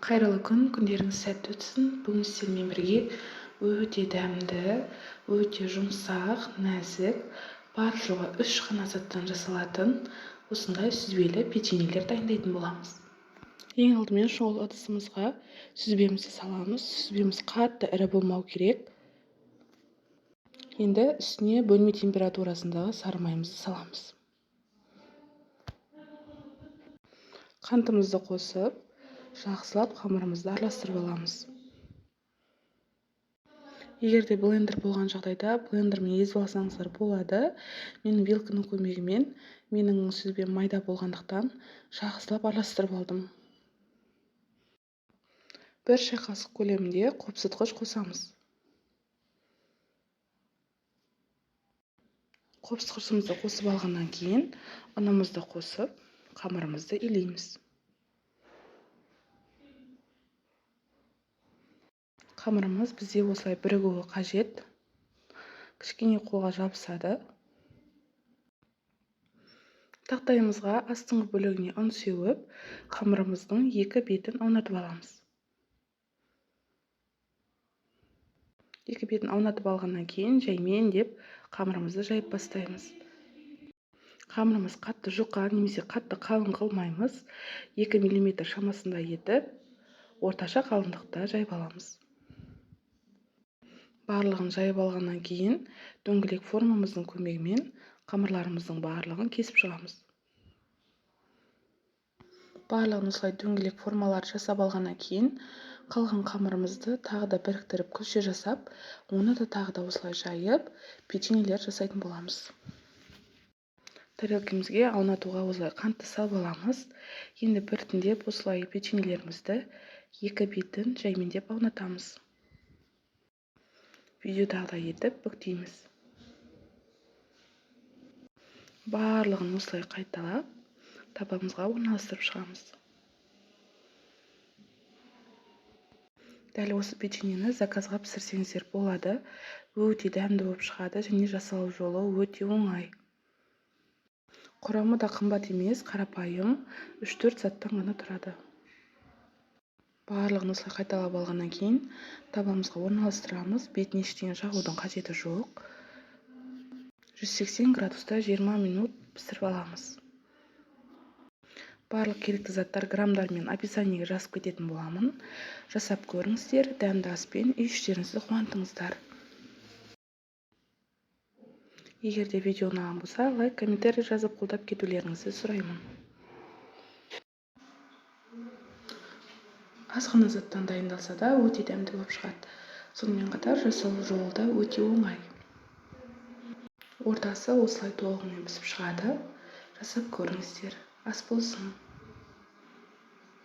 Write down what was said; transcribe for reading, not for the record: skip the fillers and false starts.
Қайырлы күн, күндеріңіз сәтті өтсін. Бүгін сіздермен бірге өте дәмді, өте жұмсақ, нәзік, бар-жоғы 3 қана заттан жасалатын осындай сүзбелі печеньелер дайындайтын боламыз. Ең алдымен шұғыл ыдысымызға сүзбемізді саламыз. Сүзбеміз қатты ірі болмау керек. Енді үстіне бөлме температурасындағы сары майымызды саламыз. Қантымызды қосып, жақсылап қамырымызды араластырып аламыз. Егер де блендер болған жағдайда блендермен езіп алсаңыздар болады. Мен вилканың көмегімен менің сүзбем майда болғандықтан жақсылап араластырып алдым. 1 шай қасық көлемінде қопсытқыш қосамыз. Қопсытқышымызды қосып алғаннан кейін ұнымызды қосып, қамырымызды илейміз. Қамырымыз бізде осылай бірігуі қажет. Кішкене қолға жабысады. Тақтайымызға астыңғы бөлігіне ұн сеуіп, қамырымыздың 2 бетін аунатып аламыз. 2 бетін аунатып алғаннан кейін жаймен деп қамырымызды жайып бастаймыз. Қамырымыз қатты жұқа немесе қатты қалың қылмаймыз. 2 мм шамасында етіп, орташа қалыңдықта жайып аламыз. Барлығын жайып алғаннан кейін дөңгелек формамыздың көмегімен қамырларымыздың барлығын кесіп шығамыз. Барлығын осылай дөңгелек формалар жасап алғаннан кейін қалған қамырымызды тағы да біріктіріп күлше жасап, оны да тағы да осылай жайып, печеньелер жасайтын боламыз. Тарелкамызге аунатуға осылай қантты салып аламыз. Енді біртіндеп осылай печеньелерімізді 2 бетін жаймендеп аунатамыз. Видеодағыдай етіп бүктейміз. Барлығын осылай қайталап, табамызға орналастырып шығамыз. Дәл осы печеньені заказға пісірсеңіздер болады. Өте дәмді болып шығады және жасалу жолы өте оңай. Құрамы да қымбат емес, қарапайым, 3-4 заттан ғана тұрады. Барлығын осылай қайталап алғаннан кейін табамызға орналастырамыз. Бетіне ештеңе жағудың қажеті жоқ. 180 градуста 20 минут пісіріп аламыз. Барлық керекті заттар грамдармен описаниеге жазып кететін боламын. Жасап көріңіздер, дәмді аспен үй іштеріңізді қуантыңыздар. Егер де видео ұнаған болса, лайк, комментарий жазып қолдап кетулеріңізді сұраймын. Аз ғана заттан дайындалса да өте дәмді болып шығады. Сонымен қатар жасалу жолы да өте оңай. Ортасы осылай толығымен пісіп шығады. Жасап көріңіздер. Ас болсын.